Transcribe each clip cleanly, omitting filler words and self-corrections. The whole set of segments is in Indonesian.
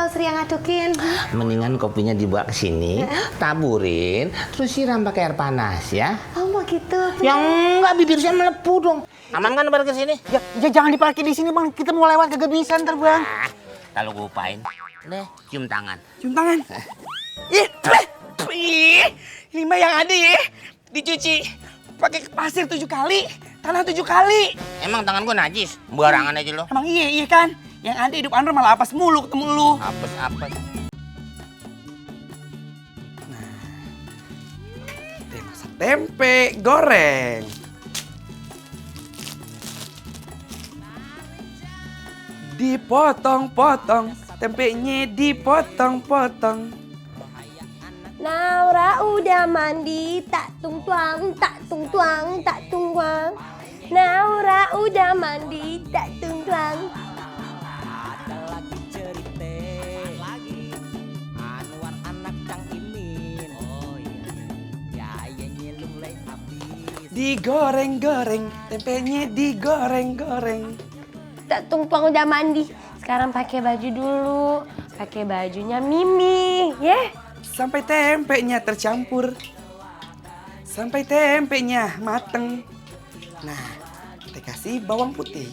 atau Sri yang ngadukin? Mendingan kopinya dibawa ke sini, taburin, terus siram pakai air panas ya. Oh mau gitu. Yang enggak bibir saya melepuh dong. Aman kan parkir sini? Ya jangan diparkir di sini bang, kita mau lewat kagak bisa ntar bang. Kalau gue upain, deh cium tangan. Cium tangan. Ini mah yang ada ya, dicuci pakai pasir 7 kali, tanah 7 kali. Emang tangan gue najis? Barangan aja lo. Emang iya kan? Yang ada hidup Andro malah apes mulu ketemu lu. Apes. Kita masak tempe goreng. Dipotong-potong, tempenya dipotong-potong. Naura udah mandi, tak tung tuang, tak tung tuang, tak tung tuang. Naura udah mandi, tak tung tuang. Digoreng-goreng, tempenya digoreng-goreng. Tak tung tuang udah mandi. Sekarang pakai baju dulu. Pakai bajunya Mimi, ya? Sampai tempenya tercampur. Sampai tempenya mateng. Nah, kita kasih bawang putih.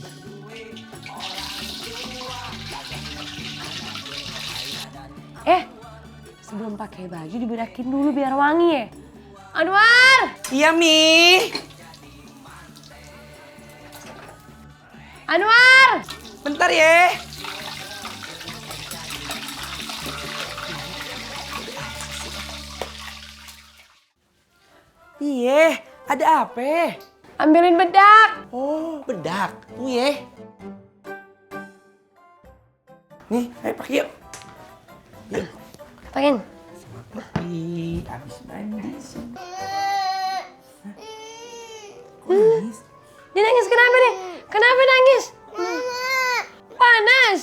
Sebelum pakai baju diberakin dulu biar wangi ya. Anwar! Iya, Mi. Anwar! Bentar ya. Iya, ada apa? Ambilin bedak. Oh, bedak. Tuh ya. Nih, ayo pakai yuk. Yuk. Pakein. Ih, habis mandi sih. Nangis? Dia nangis kenapa nih? Kenapa nangis? Panas.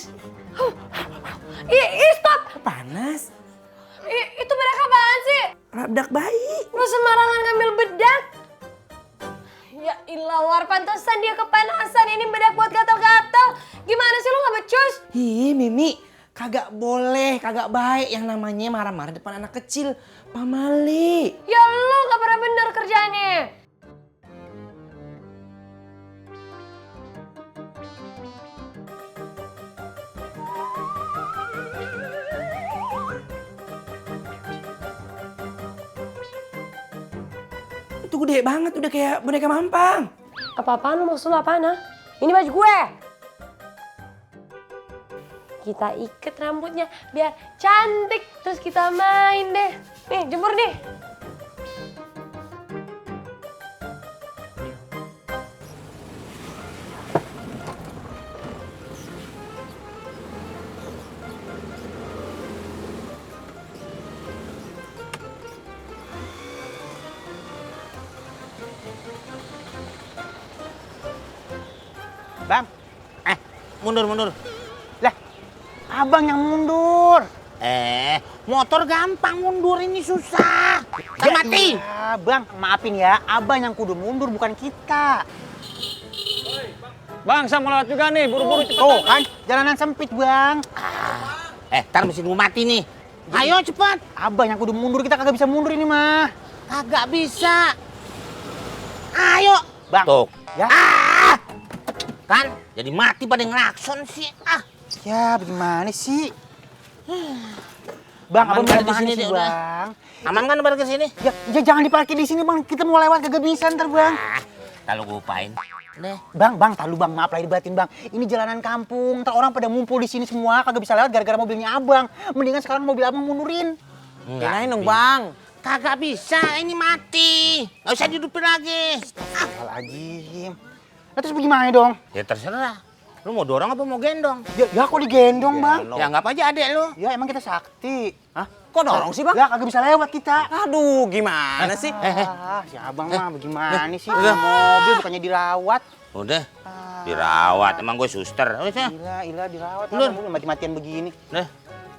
Stop. Panas? Itu bedak apaan sih? Bedak bayi. Lu sembarangan ngambil bedak. Ya ilah War, pantesan dia kepanasan. Ini bedak buat gatal-gatal. Gimana sih lu gak becus? Ih, Mimi, kagak boleh, kagak baik yang namanya marah-marah depan anak kecil. Pamali. Ya lu gak pernah bener kerjaannya. Itu gede banget, udah kayak boneka mampang. Apa-apaan lu, maksud lu apaan? Ini baju gue. Kita ikat rambutnya biar cantik. Terus kita main deh. Nih, jemur nih. Bang, Mundur. lah, abang yang mundur. Motor gampang mundur, ini susah. Kan mati. Ya, bang, maafin ya, abang yang kudu mundur bukan kita. Bang, saya mau lewat juga nih, buru-buru cepetan. Tuh kan, jalanan sempit bang. Ntar mesin gue mati nih. Ayo cepat. Abang yang kudu mundur, kita kagak bisa mundur ini mah. Kagak bisa. Ayo. Bang, Tuh. ya. Kan jadi mati pada ngelakson sih. Ya, bagaimana sih? Bang, Aman abang kan mau di mana sini sih deh, udah. bang? Aman kan parkir sini? Ya jangan diparkir di sini bang, kita mau lewat kagak bisa ntar bang. Kalau gue upain, deh. Bang, tahu bang, maaf lahir batin bang. Ini jalanan kampung, ntar orang pada ngumpul di sini semua, kagak bisa lewat gara-gara mobilnya abang. Mendingan sekarang mobil abang mundurin. Enggak dong bang. Kagak bisa, ini mati. Gak usah dihidupin lagi. Astagfirullahaladzim. Nah, terus bagaimana dong? Ya terserah. Lu mau dorong apa mau gendong? Ya kok digendong bang? Ya anggap aja adek lu. Ya emang kita sakti. Hah? Kok dorong sih, Bang? Ya kagak bisa lewat kita. Aduh, gimana sih? Si abang mah bagaimana sih? Mobil bukannya dirawat. Udah, dirawat. Emang gue suster. Udah, Gila dirawat. Lur. Abang mati-matian begini. udah.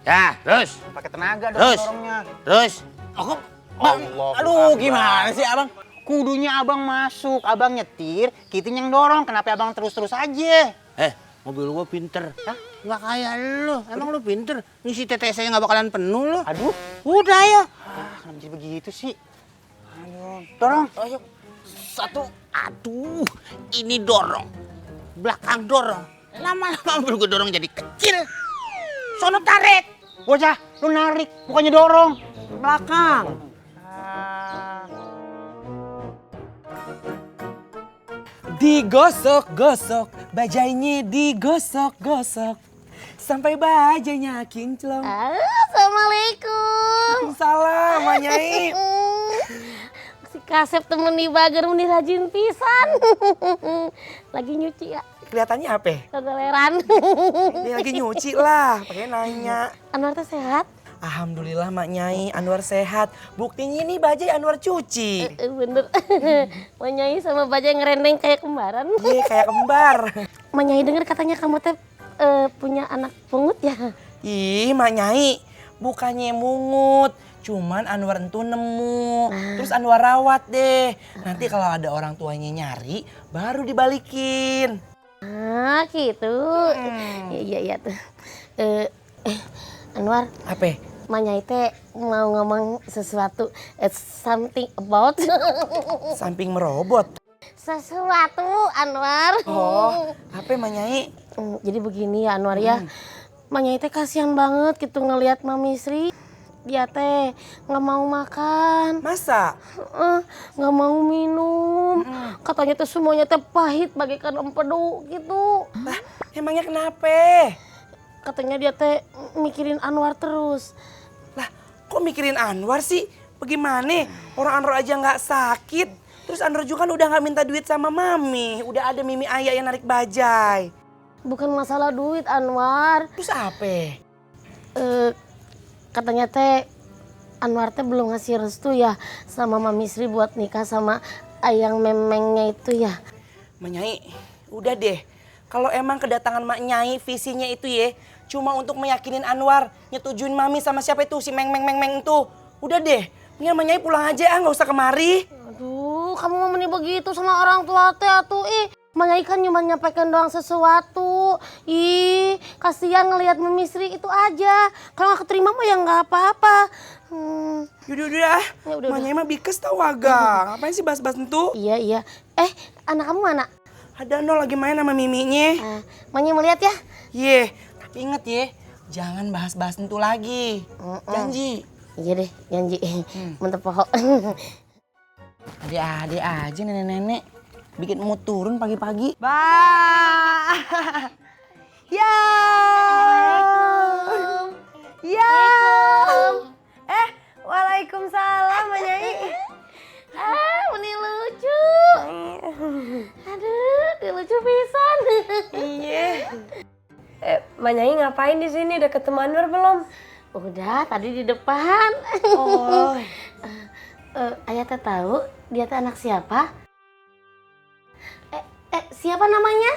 Ya, terus. Pakai tenaga dong Terus. dorongnya. Terus. Bang, Allah, aduh, gimana sih, Abang? Kudunya abang masuk, abang nyetir, kita yang dorong. Kenapa abang terus-terus aja? Mobil gua pinter. Hah? Nggak kayak lu. Emang lu pinter? Ngisi TTS saya nggak bakalan penuh lu. Aduh, Udah ayo. kenapa jadi begitu sih? Aduh, dorong. Ayo. Satu. Aduh, ini dorong. Belakang dorong. Lama-lama mobil gua dorong jadi kecil. Sono tarik. Bocah, lu narik, bukannya dorong. Belakang. Digosok-gosok, bajainya digosok-gosok. Sampai bajainya kinclong. Assalamualaikum. Salam, Mak Nyai. Si Kasep temen di bager meni rajin pisan. Lagi nyuci ya, Kelihatannya apa? kegeleran. Dia lagi nyuci lah, pakai nanya. Anwar teh sehat? Alhamdulillah Mak Nyai, Anwar sehat. Buktinya ini bajai Anwar cuci. Bener. Manyai sama Bajai ngerendeng kayak kembaran. Iya, kayak kembar. Manyai denger katanya kamu teh punya anak pungut ya? Ih, Mak Nyai, bukannya mungut. Cuman Anwar entu nemu. Terus Anwar rawat deh. Nanti kalau ada orang tuanya nyari, baru dibalikin. Ah gitu. Iya tuh. Anwar, Apa? Manyai teh mau ngomong sesuatu. Something about. Samping merobot. Sesuatu Anwar. Oh, apa Mak Nyai? Jadi begini ya Anwar ya. Manyai teh kasihan banget gitu ngelihat Mami Sri. Dia teh nggak mau makan. Masa? Nggak mau minum. Katanya tuh semuanya teh pahit bagaikan empedu gitu. Lah, emangnya kenapa? Katanya dia teh mikirin Anwar terus. Lah, kok mikirin Anwar sih? Bagaimana? Orang Anwar aja nggak sakit. Terus Anwar juga kan udah nggak minta duit sama Mami. Udah ada Mimi Ayah yang narik bajai. Bukan masalah duit Anwar. Terus apa? Katanya teh Anwar teh belum ngasih restu ya sama Mami Sri buat nikah sama ayang memengnya itu ya. Mak Nyai, udah deh. Kalau emang kedatangan Mak Nyai visinya itu ya cuma untuk meyakinin Anwar nyetujuin Mami sama siapa itu si meng itu. Udah deh, mendingan Mak Nyai pulang aja nggak usah kemari. Aduh, kamu ngomongin begitu sama orang tua teh atuh Manyai kan cuma nyampaikan doang sesuatu. Ih, kasihan ngelihat Mami Sri itu aja. Kalau nggak keterima mah ya nggak apa-apa. Yaudah, Ya udah. Mak Nyai mah bikes tau agak. Ngapain sih bahas-bahas itu? Iya. Anak kamu mana? Ada no lagi main sama Miminya. Manyai mau lihat ya? Ye, tapi inget ya, jangan bahas-bahas itu lagi. Janji. Iya deh, janji. Mantep pohon. Adik-adik aja nenek-nenek. Bikin mood turun pagi-pagi. Bah. Ya. Ya. Waalaikumsalam Mak Nyai. Meni lucu. Aduh, dia lucu pisan. Iya. Mak Nyai ngapain di sini? Udah ketemu Anwar belum? Udah, tadi di depan. Oh. Ayah teh tahu dia teh anak siapa? Siapa namanya?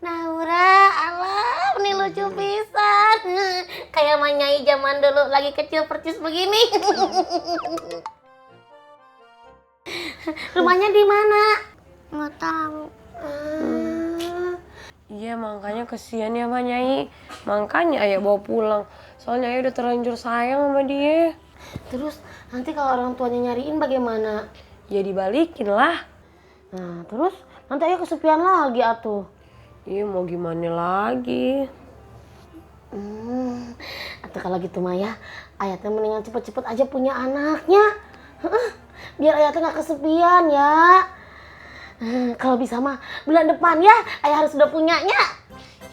Naura, alah, ini lucu pisan. Kayak Manyai zaman dulu lagi kecil percis begini. Rumahnya di mana? Nggak tahu. Iya, makanya kesian ya Mak Nyai. Makanya ayah bawa pulang. Soalnya ayah udah terlanjur sayang sama dia. Terus nanti kalau orang tuanya nyariin bagaimana? Ya dibalikin lah. Nah, terus nanti ayah kesepian lagi atuh. Iya, mau gimana lagi? Atau kalau gitu Maya, ayah teh mendingan cepet-cepet aja punya anaknya. Biar ayah teh gak kesepian ya. Kalau bisa mah bulan depan ya, ayah harus udah punyanya.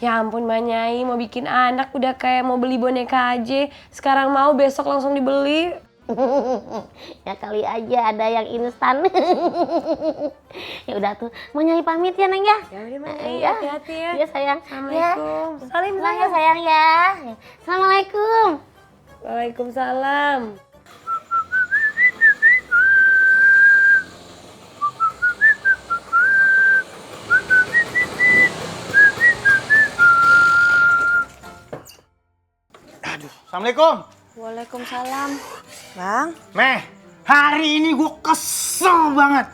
Ya ampun Mak Nyai, mau bikin anak udah kayak mau beli boneka aja. Sekarang mau, besok langsung dibeli. Ya kali aja ada yang instan. Ya udah tuh, mau Nyai pamit ya Neng ya. Ya udah Mak Nyai, Ya. hati-hati ya. Iya sayang. Assalamualaikum. Ya. Salim ya sayang ya. Assalamualaikum. Waalaikumsalam. Assalamualaikum. Waalaikumsalam. Bang, Meh, hari ini gue kesel banget.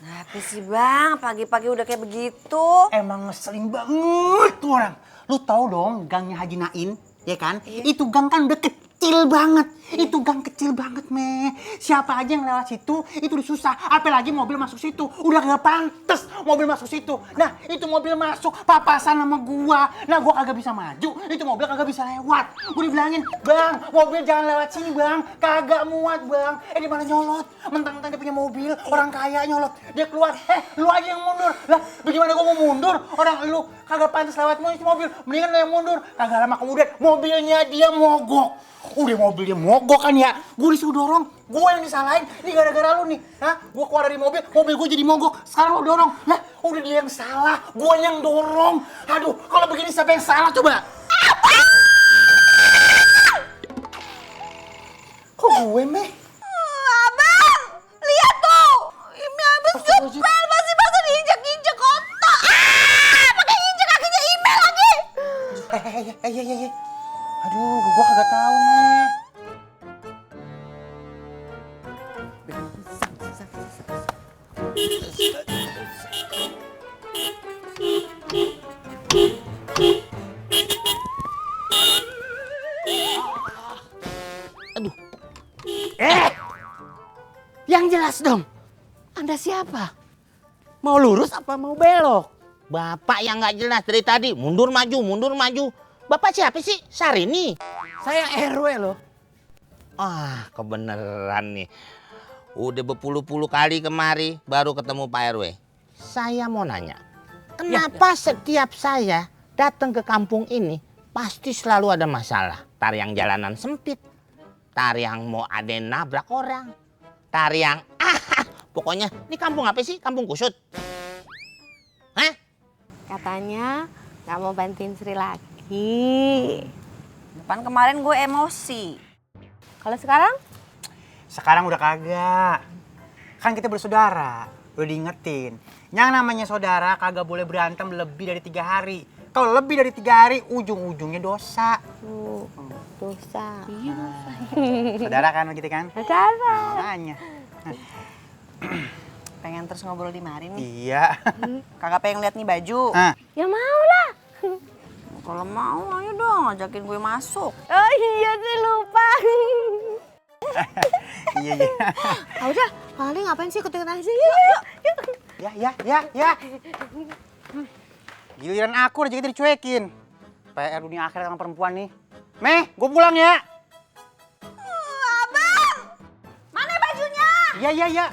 Kenapa sih bang, pagi-pagi udah kayak begitu? Emang ngeselin banget tuh orang. Lu tahu dong gangnya Haji Nain, ya kan? Itu gang kan udah kecil banget. Itu gang kecil banget, Meh. Siapa aja yang lewat situ, itu udah susah. Apalagi mobil masuk situ. Udah gak pantes mobil masuk situ. Nah, itu mobil masuk papasan sama gua. Nah, gua kagak bisa maju. Itu mobil kagak bisa lewat. Gua dibilangin, Bang, mobil jangan lewat sini, Bang. Kagak muat, Bang. Di mana nyolot? Mentang-mentang dia punya mobil, orang kaya nyolot. Dia keluar, lu aja yang mundur. Lah, bagaimana gua mau mundur? Orang lu kagak pantas lewat mobil. Mendingan lu yang mundur. Kagak lama kemudian, mobilnya dia mogok. Udah mobilnya mogok kan ya, gue disuruh dorong, gue yang disalahin, ini gara-gara lu nih, gue keluar dari mobil gue jadi mogok, sekarang lu dorong, lah udah dia yang salah, gue yang dorong, aduh kalau begini siapa yang salah coba? Kok gue Meh? Abang, lihat tuh, ini abis jepel masih masa diinjek-injek kotak. Pakai injek kakinya email lagi. Iya. Aduh, gue kagak tahu Meh. Aduh. Yang jelas dong. Anda siapa? Mau lurus apa mau belok? Bapak yang nggak jelas dari tadi. Mundur maju. Bapak siapa sih? Sarini. Saya RW loh. Ah, kebeneran nih. Udah berpuluh-puluh kali kemari baru ketemu Pak RW. Saya mau nanya. Kenapa setiap saya datang ke kampung ini pasti selalu ada masalah? Tar yang jalanan sempit. Tar yang mau ada yang nabrak orang. Tar yang pokoknya ini kampung apa sih? Kampung kusut. Hah? Katanya nggak mau bantuin Sri lagi. Depan kemarin gue emosi. Kalau sekarang? Sekarang udah kagak. Kan kita bersaudara, udah diingetin. Yang namanya saudara kagak boleh berantem lebih dari 3 hari. Kalau lebih dari 3 hari, ujung-ujungnya dosa. Dosa. Saudara kan begitu kan? Saudara. Makanya. Pengen terus ngobrol di mari nih. Iya. Kagak pengen lihat nih baju. Ya mau lah. Kalau mau ayo dong ajakin gue masuk. Oh iya sih lupa. Iya. Udah, paling ngapain sih ikut-ikutan sih? Yuk. Ya. Giliran aku aja kita dicuekin. PR dunia akhir sama perempuan nih. Meh, gue pulang ya. Abang, mana bajunya? Iya.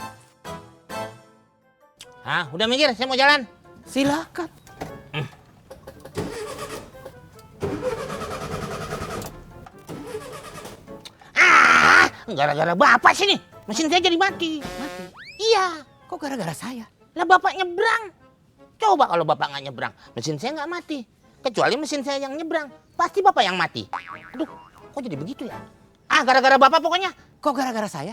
Hah, udah mikir, saya mau jalan. Silakan. Gara-gara bapak sini, mesin saya jadi mati. Iya. Kok gara-gara saya? Lah bapak nyebrang. Coba kalau bapak nggak nyebrang, mesin saya nggak mati. Kecuali mesin saya yang nyebrang, pasti bapak yang mati. Aduh, kok jadi begitu ya? Gara-gara bapak pokoknya. Kok gara-gara saya?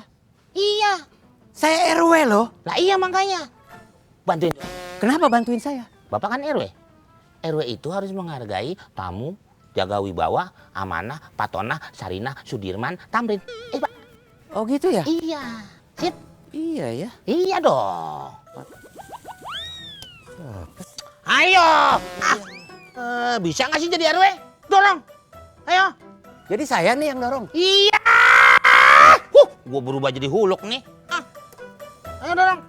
Iya. Saya RW loh. Lah iya makanya. Bantuin. Kenapa bantuin saya? Bapak kan RW. RW itu harus menghargai tamu, jaga wibawa, amanah, patona, Sarina, Sudirman, Tamrin. Pak. Oh gitu ya? Iya. Sip. Iya ya. Iya dong. Ayo. Bisa nggak sih jadi RW? Dorong. Ayo. Jadi saya nih yang dorong. Iya. Gua berubah jadi huluk nih. Ayo dorong.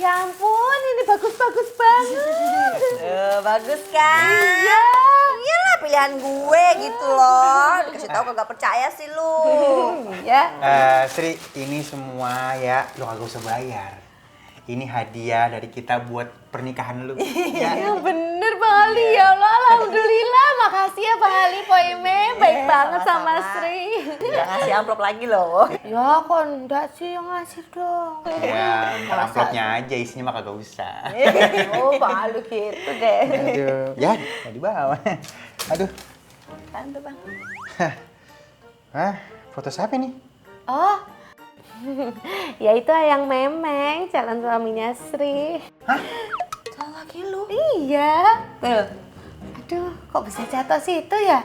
Ya ampun, ini bagus-bagus banget. Bagus kan? Iya. Iyalah pilihan gue gitu loh. Dikasih tahu kagak percaya sih lu. Iya. Sri, ini semua ya lo kagak usah bayar. Ini hadiah dari kita buat pernikahan lu. Ya bener Bang Ali, ya Allah, alhamdulillah. Makasih ya Bang Ali, Poime. Baik banget sama Sri. Jangan ngasih amplop lagi loh. Ya kok enggak sih yang ngasih dong. Ya, amplopnya aja, isinya mah kagak usah. Oh Bang Ali gitu deh. Aduh, ya, mau dibawa. Aduh. Apaan tuh Bang? Hah, foto siapa nih? Oh, ya itu yang Memeng, calon suaminya Sri. Hah? kaki lu. Iya. Tuh. Aduh, kok bisa jatuh situ ya?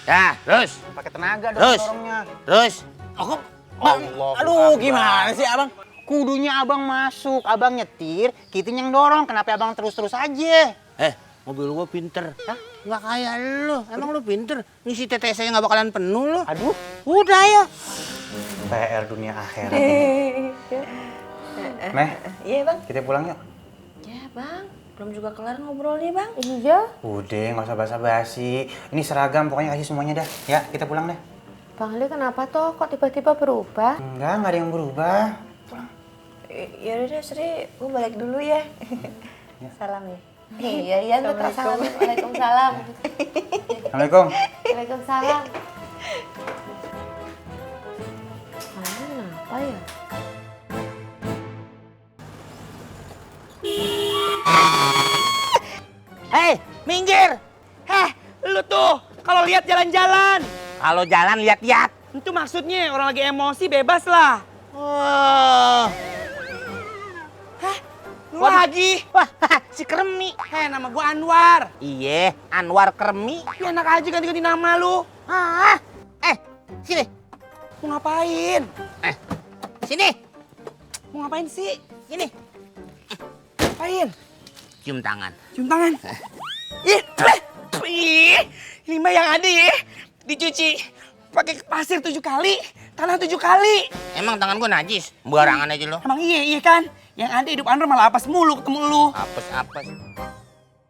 Ya, terus. Pakai tenaga dong Terus. dorongnya. Terus. Aku, Allah aduh Akbar. gimana sih abang? Kudunya abang masuk, abang nyetir, kita yang dorong. Kenapa abang terus-terus aja? Mobil gua pinter. Hah? Nggak kayak lu. Emang lu pinter? Ngisi TTS-nya nggak bakalan penuh lu. Aduh, Udah ayo. PR dunia akhirat. Meh, Iya bang. kita pulang yuk. Ya bang, belum juga kelar ngobrolnya bang. Iya. Udah, nggak usah basa-basi. Ini seragam, pokoknya kasih semuanya dah. Ya, kita pulang deh. Bang Ali kenapa toh? Kok tiba-tiba berubah? Nggak ada yang berubah. Ya udah Sri, gue balik dulu ya. Salam ya. Iya iya, gue tak salam. Waalaikumsalam. Assalamualaikum. Waalaikumsalam. Kenapa ya? Hei, minggir. Lu tuh kalau lihat jalan-jalan. Kalau jalan lihat-lihat. Itu maksudnya orang lagi emosi bebas lah. Oh. Lu lagi. Wah, si Kremi. Nama gua Anwar. Iye, Anwar Kremi. Ya enak aja ganti-ganti nama lu. Sini. Mau ngapain? Sini. Mau ngapain sih? Sini. Ngapain? Cium tangan. Cium tangan. Ini mah yang ada ya. Dicuci pakai pasir 7 kali, tanah 7 kali. Emang tangan gua najis? Barangan aja lo. Emang iya kan? Yang ada hidup Andro malah apes mulu ketemu lu. Apes-apes.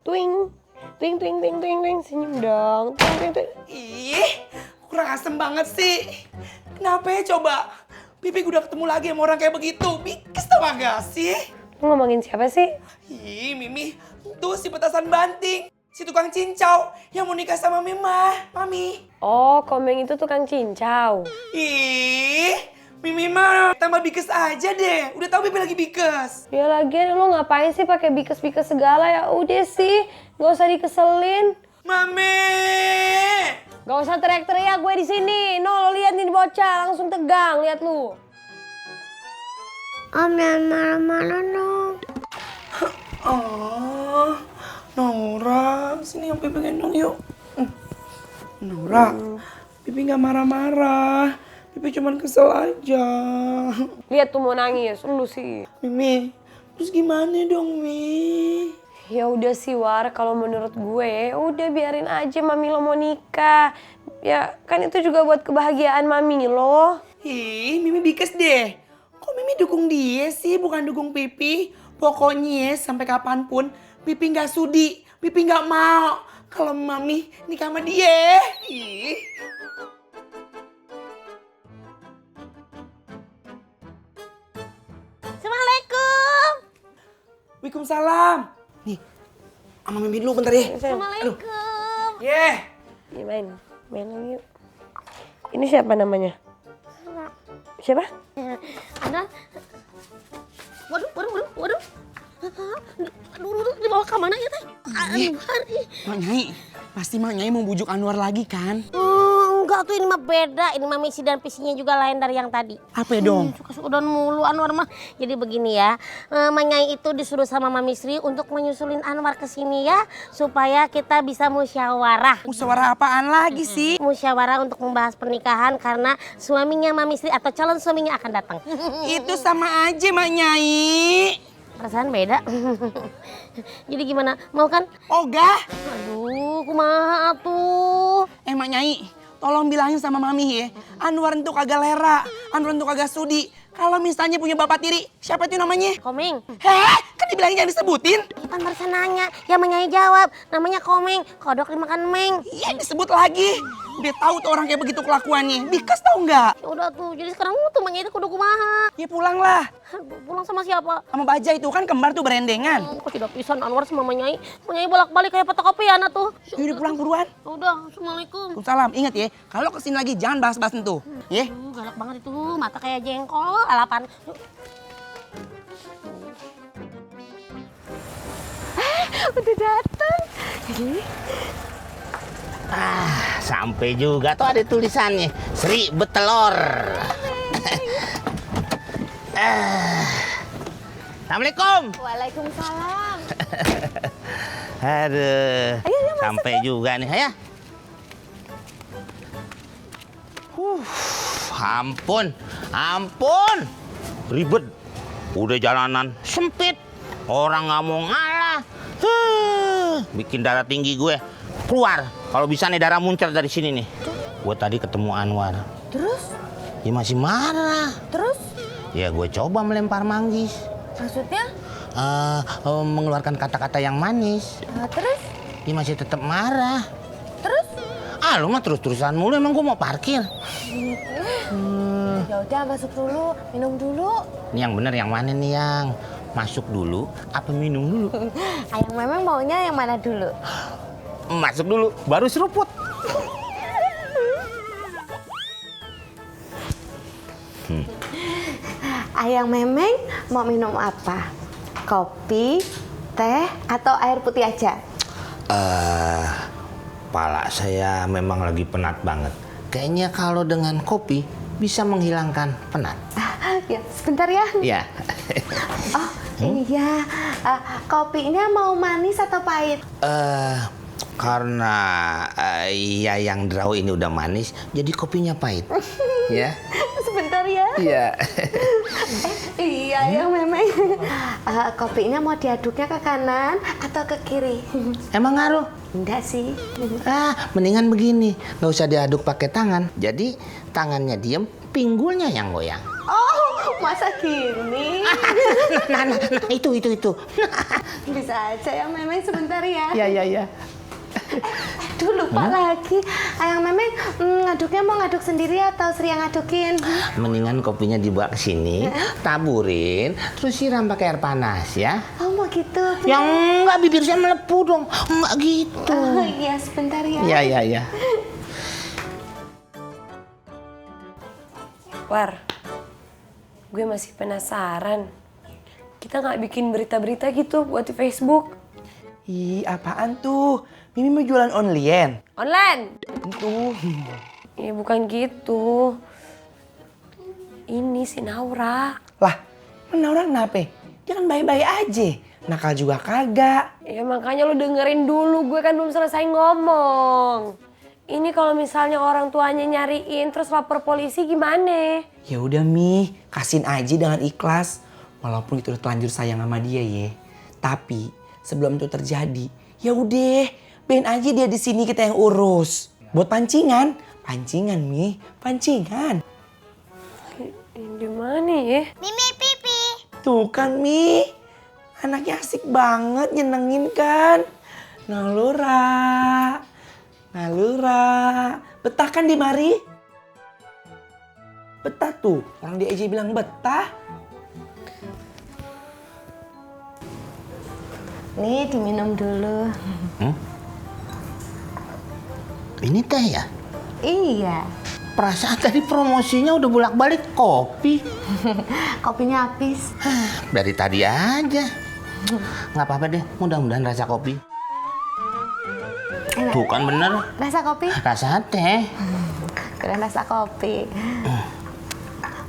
Twing, twing, twing, twing, twing, twing, senyum dong. Twing, twing, twing. Ih, kurang asem banget sih. Kenapa ya coba? Pipi udah ketemu lagi sama orang kayak begitu. Bikes tau gak sih? Lu ngomongin siapa sih? Ih, Mimi, tuh si petasan banting. Si tukang cincau yang mau nikah sama Mami. Oh, Komeng itu tukang cincau. Ih, Mimi mah tambah bikes aja deh. Udah tahu Pipi lagi bikes. Ya lagian lu ngapain sih pakai bikes-bikes segala ya? Udah sih, gak usah dikeselin. Mami! Gak usah teriak-teriak gue di sini. No, lo lihat nih bocah langsung tegang, lihat lu. Om jangan marah-marah dong. Oh, Nora, sini yang Pipi gendong yuk. Nora, Pipi gak marah-marah. Pipi cuman kesel aja. Lihat tuh mau nangis, lu sih. Mimi, terus gimana dong, Mi? Ya udah sih War, kalau menurut gue udah biarin aja Mami lo mau nikah. Ya kan itu juga buat kebahagiaan Mami lo. Ih, Mimi bikes deh. Kok Mimi dukung dia sih, bukan dukung Pipi? Pokoknya sampai kapanpun Pipi nggak sudi, Pipi nggak mau kalau Mami nikah sama dia. Ih. Assalamualaikum. Waalaikumsalam. Nih, sama Mimi dulu bentar ya. Assalamualaikum. Yeah. Ya, main lagi yuk. Ini siapa namanya? Siapa? Ada. Waduh. Aduh, dibawa ke mana ya teh? Anwar. Mak Nyai, pasti Mak Nyai mau bujuk Anwar lagi kan? Enggak tuh, ini mah beda. Ini mah misi dan visinya juga lain dari yang tadi. Apa ya dong? Suka-suka mulu Anwar mah. Jadi begini ya, Manyai itu disuruh sama Mami Sri untuk menyusulin Anwar ke sini ya, supaya kita bisa musyawarah. Musyawarah apaan lagi sih? Musyawarah untuk membahas pernikahan karena suaminya Mami Sri atau calon suaminya akan datang. Itu sama aja Mak Nyai. Perasaan beda. Jadi gimana? Mau kan? Ogah. Aduh, kumaha atuh. Mak Nyai, tolong bilangin sama Mami ya, Anwar itu kagak lera, Anwar itu kagak sudi. Kalau misalnya punya bapak tiri, siapa itu namanya? Komeng. Heh, kan dibilangin jangan disebutin. Kan barusan nanya, ya Manyai jawab. Namanya Komeng, kodok dimakan Meng. Iya disebut lagi. Udah tahu tuh orang kayak begitu kelakuannya. Bikas tahu nggak? Ya udah tuh, jadi sekarang tuh Manyai itu kudu kumaha. Ya pulang lah. Aduh, pulang sama siapa? Sama Baja itu kan kembar tuh berendengan. Kok tidak pisan Anwar sama Manyai? Manyai bolak-balik kayak fotokopian tuh. Yaudah pulang buruan. Udah, Assalamualaikum. Salam, ingat ya, kalau kesini lagi jangan bahas-bahas itu. Ya. Galak banget itu, mata kayak jengkol, alapan. Udah datang. Sampai juga tuh ada tulisannya Sri Betelor. Assalamualaikum. Waalaikumsalam. Aduh, sampai juga nih, ya. Ampun, ribet. Udah jalanan sempit, orang nggak mau ngalah. Bikin darah tinggi gue keluar. Kalau bisa nih darah muncrat dari sini nih. Gue tadi ketemu Anwar. Terus? Dia masih marah. Terus? Ya gue coba melempar manggis. Maksudnya? Mengeluarkan kata-kata yang manis. Terus? Dia masih tetap marah. Terus? Lu mah terus-terusan mulu, emang gue mau parkir. Ya udah masuk dulu, minum dulu. Ini yang bener yang mana nih yang? Masuk dulu apa minum dulu? Ayang memang maunya yang mana dulu? Masuk dulu, baru seruput. Ayang Memeng mau minum apa? Kopi, teh, atau air putih aja? Pala saya memang lagi penat banget. Kayaknya kalau dengan kopi bisa menghilangkan penat. Ya, sebentar ya. Ya. Oh, iya. Kopinya mau manis atau pahit? Karena ya yang draw ini udah manis, jadi kopinya pahit. Ya. Sebentar ya. Iya. Iya, Ayang Memeng. Kopinya mau diaduknya ke kanan atau ke kiri? Emang ngaruh? Enggak sih. Mendingan begini, nggak usah diaduk pakai tangan. Jadi tangannya diem, pinggulnya yang goyang. Oh, masa gini? Nah, itu. Bisa aja ya, Memeng, sebentar ya. Iya. Aduh, lupa lagi. Ayang Memeng, ngaduknya mau ngaduk sendiri atau Sri yang ngadukin? Mendingan kopinya dibawa ke sini, taburin, terus siram pakai air panas ya. Oh, mau gitu? Yang enggak bibir saya melepuh dong, enggak gitu. Oh, iya, sebentar ya. Iya. War, gue masih penasaran. Kita nggak bikin berita-berita gitu buat di Facebook. Ih, apaan tuh? Mimi mau jualan online? Online? Tuh. Ya bukan gitu. Ini si Naura. Lah, Naura kenapa? Dia kan baik-baik aja. Nakal juga kagak. Ya makanya lu dengerin dulu, gue kan belum selesai ngomong. Ini kalau misalnya orang tuanya nyariin terus lapor polisi gimana? Ya udah Mi, kasihin aja dengan ikhlas. Walaupun itu udah terlanjur sayang sama dia ya. Tapi sebelum itu terjadi, ya udah, biarin aja dia di sini, kita yang urus. Buat pancingan Mi, pancingan. Di mana ya? Mimi pipi. Tuh kan Mi, anaknya asik banget, nyenengin kan. Nalura, betah kan di mari? Betah tuh, orang dia aja bilang betah. Nih, diminum dulu. Ini teh ya? Iya. Perasaan tadi promosinya udah bolak-balik kopi. Kopinya habis. Dari tadi aja. Nggak apa-apa deh, mudah-mudahan rasa kopi. Enak. Tuh kan bener, Rasa kopi? rasa teh. Keren rasa kopi.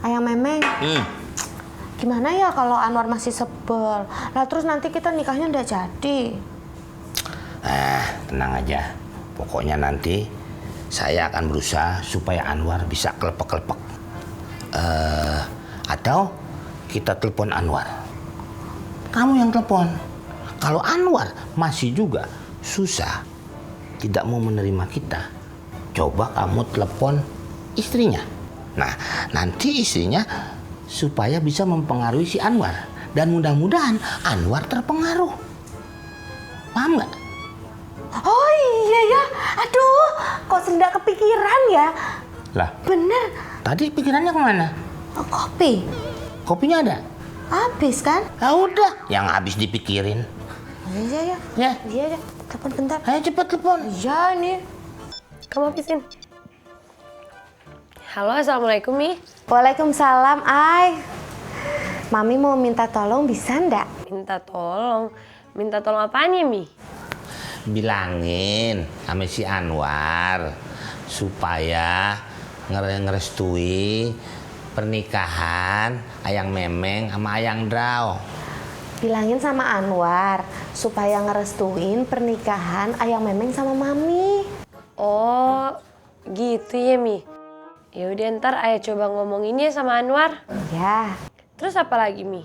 Ayang Memeng, gimana ya kalau Anwar masih sebel? Lah terus nanti kita nikahnya udah jadi. Tenang aja. Pokoknya nanti saya akan berusaha supaya Anwar bisa kelepek-kelepek. Atau kita telepon Anwar. Kamu yang telepon. Kalau Anwar masih juga susah, tidak mau menerima kita, coba kamu telepon istrinya. Nah, nanti istrinya supaya bisa mempengaruhi si Anwar. Dan mudah-mudahan Anwar terpengaruh. Paham nggak? Oh iya ya, aduh, kok tidak kepikiran ya? Lah, Bener, tadi pikirannya kemana? kopi. Kopinya ada? Habis kan? Ya udah, yang habis dipikirin. Iya ya. Ya, Iya ya, telepon bentar. ayo cepet telepon. Iya nih. Kamu habisin. Halo, assalamualaikum Mi. Waalaikumsalam, Ay. Mami mau minta tolong, bisa ndak? Minta tolong apaan ya Mi? Bilangin sama si Anwar supaya ngerestui pernikahan Ayang Memeng sama Ayang Draw. Bilangin sama Anwar supaya ngerestuin pernikahan Ayang Memeng sama Mami. Oh, gitu ya Mi. Ya udah ntar ayah coba ngomongin ya sama Anwar. Ya. Terus apa lagi Mi?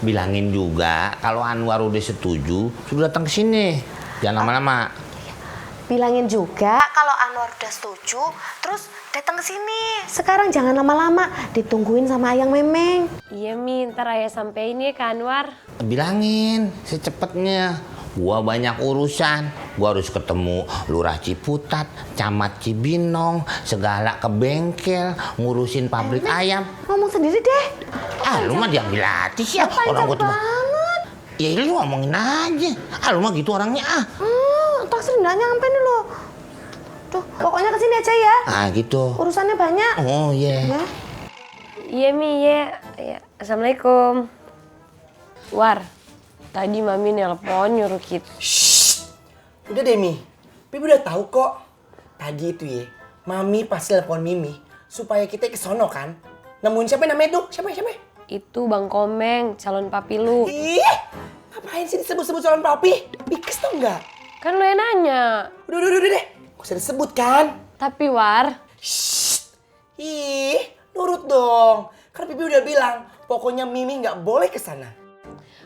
Bilangin juga kalau Anwar udah setuju, sudah datang ke sini. Jangan lama-lama. Bilangin juga kalau Anwar udah setuju, terus datang ke sini. Sekarang jangan lama-lama, ditungguin sama Ayang Memeng. Iya Mi, ntar ayah sampein ya ke Anwar. Bilangin secepatnya. Gua banyak urusan. Gua harus ketemu Lurah Ciputat, Camat Cibinong, segala ke bengkel, ngurusin pabrik ayam. Ngomong sendiri deh. Ah, lu mah diambil hati sih ya. Orang gua tuh. Ya lu ngomongin aja. Ah, lu mah gitu orangnya ah. Taksi nggak nyampe nih lo. Tuh, pokoknya kesini aja ya. Ah, gitu. Urusannya banyak. Oh, iya. Ya. Iya Mi, iya. Ya. Assalamualaikum. War, tadi Mami nelpon nyuruh kita. Udah deh Mi, Bibi udah tahu kok. Tadi itu ya, Mami pasti telepon Mimi supaya kita ke sono kan. Nemuin siapa namanya tuh? Siapa? Itu Bang Komeng, calon papi lu. Ih, ngapain sih disebut-sebut calon papi? Bikes tau nggak? Kan lu yang nanya. Udah deh. Gak usah disebut kan? Tapi War, Ih, nurut dong. Kan Bibi udah bilang, pokoknya Mimi nggak boleh ke sana.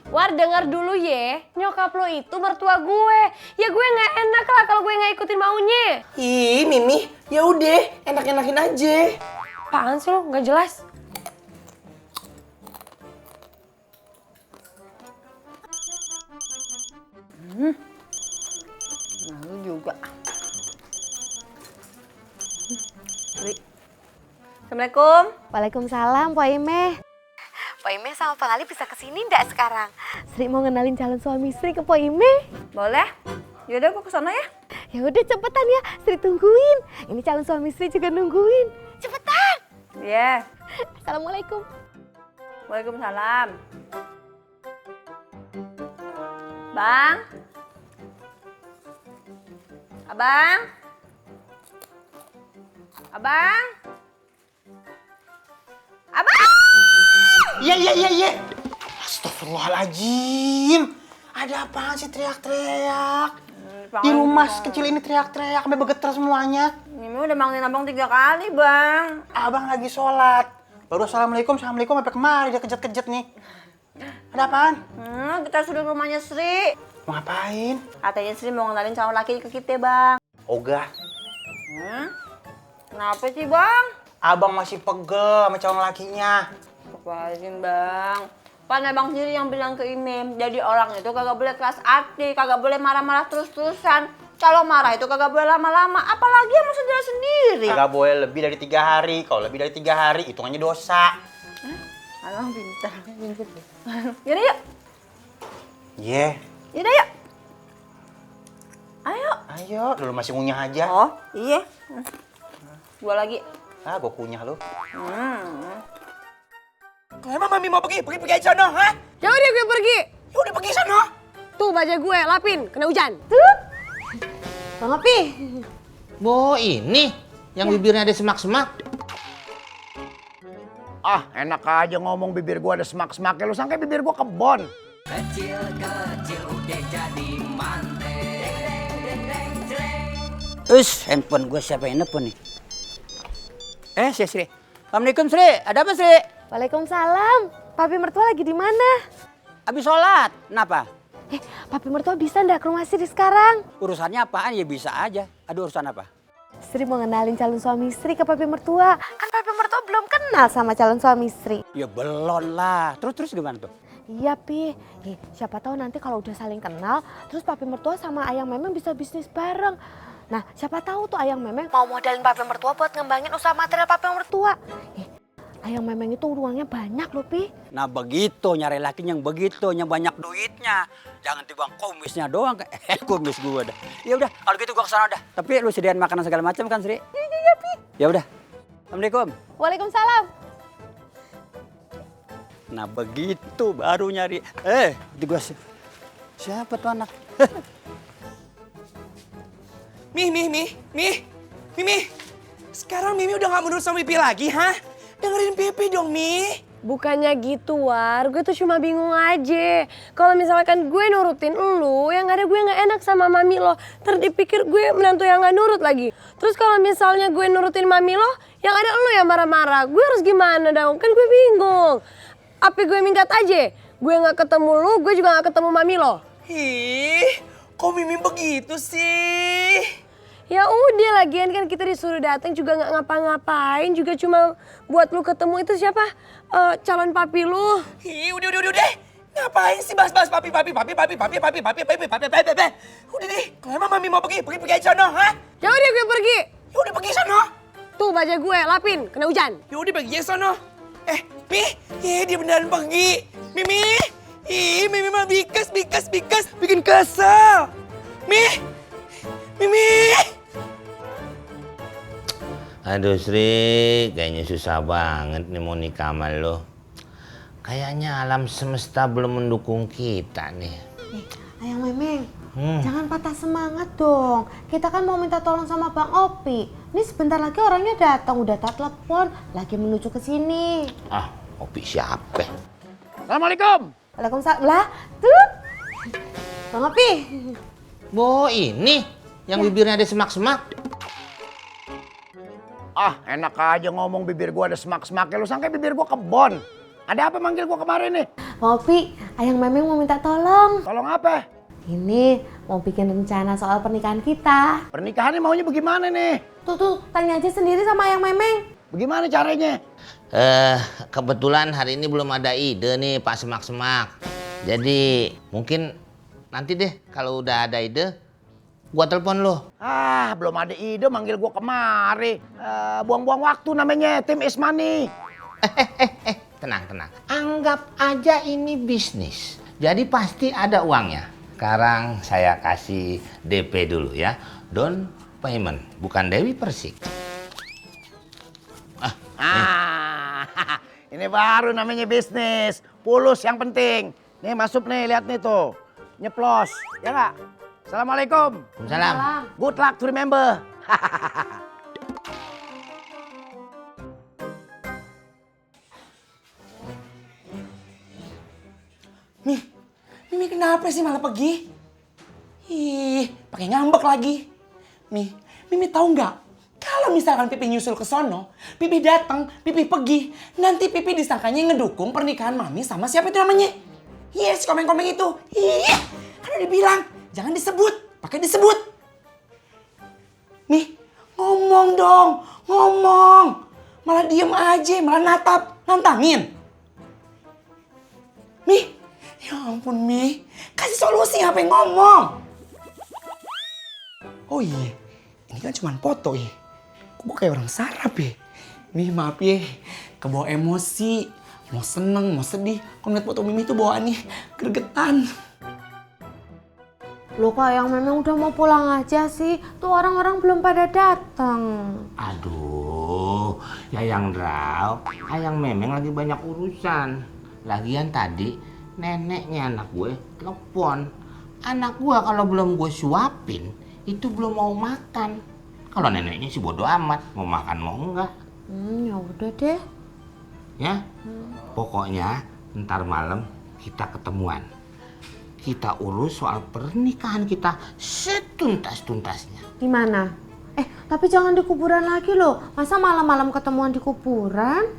War denger dulu ye, nyokap lo itu mertua gue. Ya gue nggak enak lah kalau gue nggak ikutin maunya. Ih, Mimi, ya udah, enak-enakin aja. Apaan sih lo, nggak jelas. Lalu juga. Assalamualaikum. Waalaikumsalam, Pak Ime. Pak Ime sama Bang Ali bisa kesini ndak sekarang? Sri mau ngenalin calon suami Sri ke Pak Ime. Boleh? Yaudah aku kesana ya. Ya udah cepetan ya, Sri tungguin. Ini calon suami Sri juga nungguin. Cepetan. Iya. Assalamualaikum. Waalaikumsalam. Bang. Abang. Abang. Abang. Iya. Astagfirullahaladzim. Ada apaan sih teriak-teriak? Di rumah kecil ini teriak-teriak sampai bergetar semuanya. Mimi udah manggilin abang 3 kali, Bang. Abang lagi sholat. Baru assalamualaikum sampai kemari dia kejat-kejat nih. Ada apaan? Kita sudah ke rumahnya Sri. Mau ngapain? Katanya Sri mau ngenalin calon laki ke kita, Bang. Ogah. Kenapa sih, Bang? Abang masih pegel sama calon lakinya. Apalagi, Bang. Pan abang sendiri yang bilang ke Imim, jadi orang itu kagak boleh keras hati, kagak boleh marah-marah terus-terusan. Kalau marah itu kagak boleh lama-lama, apalagi sama saudara sendiri. Kagak boleh lebih dari 3 hari. Kalau lebih dari 3 hari, hitungannya dosa. Abang pintar. Yaudah yuk. Yeah. Yaudah yuk. Ayo. Ayo, dulu masih ngunyah aja. Oh, iya. Gua lagi. Ah, gua kunyah lu. Kalau emang Mami mau pergi aja sono, ha? Ya udah gue pergi. Ya udah pergi sono. Tuh baju gue, lapin, kena hujan. Bang Opi. Bo, ini yang bibirnya ada semak-semak. Ah, enak aja ngomong bibir gua ada semak-semaknya. Lu sangka bibir gua kebon. Handphone gue siapa yang nelfon nih? Sri. Assalamualaikum Sri, ada apa Sri? Waalaikumsalam. Papi mertua lagi di mana? Habis sholat, kenapa? Papi mertua bisa ndak ke rumah Sri sekarang? Urusannya apaan? Ya bisa aja. Ada urusan apa? Sri mau ngenalin calon suami Sri ke papi mertua. Kan papi mertua belum kenal sama calon suami Sri. Ya belum lah. Terus gimana tuh? Iya, Pi. Siapa tahu nanti kalau udah saling kenal, terus papi mertua sama Ayang Memeng bisa bisnis bareng. Nah, siapa tahu tuh Ayang Memeng mau modalin papi mertua buat ngembangin usaha material papi mertua. Ayang Memeng itu uangnya banyak loh, Pi. Nah begitu, nyari laki yang begitu, yang banyak duitnya. Jangan tiba kumisnya doang. Kumis gua dah. Ya udah, kalau gitu gua kesana dah. Tapi lu sediain makanan segala macam kan, Sri? Iya, Pi. Ya udah. Assalamualaikum. Waalaikumsalam. Nah begitu baru nyari. Di gua siapa tuh anak? Mimi. Sekarang Mimi udah gak menurut sama Pipi lagi, ha? Dengerin Pipi dong, Mi. Bukannya gitu, War. Gue tuh cuma bingung aja. Kalau misalkan gue nurutin lu, yang ada gue nggak enak sama mami lo. Ntar dipikir gue menantu yang nggak nurut lagi. Terus kalau misalnya gue nurutin mami lo, yang ada lu yang marah-marah. Gue harus gimana dong? Kan gue bingung. Apa gue minggat aja? Gue nggak ketemu lu, gue juga nggak ketemu mami lo. Ih, kok Mimi begitu sih? Ya udah, lagian kan kita disuruh datang juga nggak ngapa-ngapain, juga cuma buat lu ketemu itu siapa? Calon papi lu. Ih, udah deh. Ngapain sih bahas-bahas papi. Udah deh, kalau emang Mami mau pergi aja sono, ha? Ya udah gue pergi. Ya udah pergi sono. Tuh baju gue, lapin, kena hujan. Ya udah pergi aja sono. Mi, dia beneran pergi. Mimi, Mimi mah bikas, bikin kesel. Mimi. Aduh Sri, kayaknya susah banget nih mau nikah sama lo. Kayaknya alam semesta belum mendukung kita nih. Ayang Memeng, jangan patah semangat dong. Kita kan mau minta tolong sama Bang Opi. Ini sebentar lagi orangnya datang, udah tak telepon, lagi menuju ke sini. Ah, Opi siapa? Assalamualaikum. Waalaikumsalam. Lah, tuh. Bang Opi. Bo, ini yang bibirnya ada semak-semak. Ah, enak aja ngomong bibir gua ada semak-semaknya. Lu sangka bibir gua kebon. Ada apa manggil gua kemarin nih? Bang Opi, Ayang Memeng mau minta tolong. Tolong apa? Ini mau bikin rencana soal pernikahan kita. Pernikahannya maunya bagaimana nih? Tuh, tanya aja sendiri sama Ayang Memeng. Bagaimana caranya? Kebetulan hari ini belum ada ide nih Pak Semak-Semak. Jadi mungkin nanti deh kalau udah ada ide, gua telepon lo. Ah, belum ada ide manggil gua kemari. Buang-buang waktu namanya, tim is money. Tenang. Anggap aja ini bisnis. Jadi pasti ada uangnya. Sekarang saya kasih DP dulu ya. Down payment, bukan Dewi Persik. Ini baru namanya bisnis. Pulus yang penting. Nih masuk nih, lihat nih tuh. Nyeplos, ya nggak? Assalamualaikum. Waalaikumsalam. Good luck to remember. Mimi kenapa sih malah pergi? Ih, pakai ngambek lagi. Mimi tahu nggak? Kalau misalkan Pipi nyusul ke sono, Pipi datang, Pipi pergi, nanti Pipi disangkanya ngedukung pernikahan Mami sama siapa itu namanya? Yes, komeng-komeng itu. Ih, kan udah bilang, jangan disebut, pakai disebut. Ngomong dong, ngomong. Malah diem aja, malah nantangin. Ya ampun Mi, kasih solusi ngapain ngomong? Oh iya, ini kan cuma foto ya. Kok gue kayak orang sarap ya? Mi maaf ya, kebawa emosi. Mau seneng, mau sedih. Kalau ngeliat foto Mimi tuh bawaannya gregetan. Loh kok Ayang Memeng udah mau pulang aja sih? Tuh orang-orang belum pada datang. Aduh, Yayang Draw, Ayang Memeng lagi banyak urusan. Lagian tadi neneknya anak gue telepon. Anak gue kalau belum gue suapin, itu belum mau makan. Kalau neneknya sih bodo amat, mau makan mau enggak. Ya udah deh. Ya, pokoknya ntar malam kita ketemuan. Kita urus soal pernikahan kita setuntas-tuntasnya. Di mana? Tapi jangan di kuburan lagi loh. Masa malam-malam ketemuan di kuburan?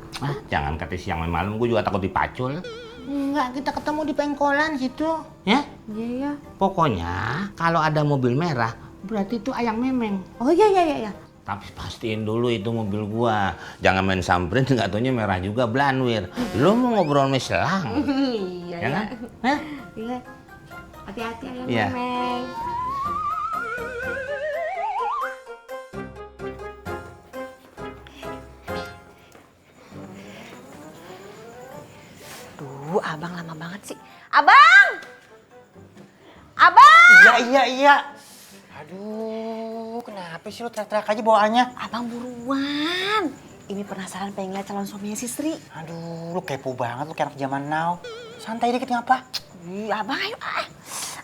Jangan kata siang malam, gue juga takut dipacul. Enggak, kita ketemu di pengkolan situ, ya? Iya. Pokoknya kalau ada mobil merah, berarti itu Ayang Memeng. Oh iya. Tapi pastiin dulu itu mobil gua. Jangan main samperin, nggak taunya merah juga Blanwir. Lo mau ngobrol sama Selang? Iya. Ya kan? Hah? Iya. Hati-hati Ayang Iya. Memeng. Abang lama banget sih. Abang! Abang! Iya. Aduh, kenapa sih lo teriak-teriak aja bawaannya? Abang buruan. Ini penasaran pengen lihat calon suaminya si Sri. Aduh, lu kepo banget, lu kayak anak zaman now. Santai dikit ngapa? Abang ayo.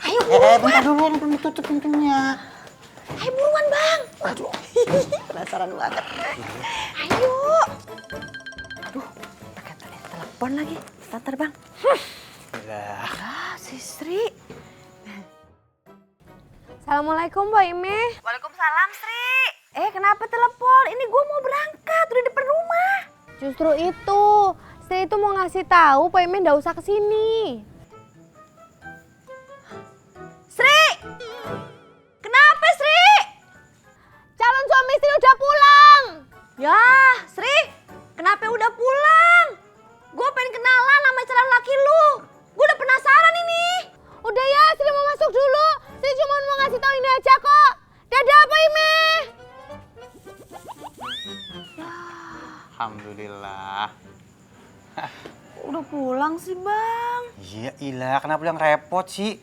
Ayo Bentar dulu, lu belum ditutup pintunya. Ayo buruan bang. Aduh. Penasaran banget. Ayo. Aduh, pakai telepon. telepon lagi. Bentar bang. Ah, si Sri. Assalamualaikum Mbak Ime. Waalaikumsalam Sri. Kenapa telepon? Ini gue mau berangkat, udah depan rumah. Justru itu, Sri itu mau ngasih tahu Pak Ime nggak usah kesini. Sri! Kenapa Sri? Calon suami Sri udah pulang. Ya, Sri, kenapa udah pulang? Gue pengen kenalan sama calon laki lu. Gue udah penasaran ini. Udah ya, Sri mau masuk dulu. Sri cuma mau ngasih tahu ini aja kok. Dadah Pak Ime. Alhamdulillah. Udah pulang sih bang. Iya ilah, kenapa lu yang repot sih?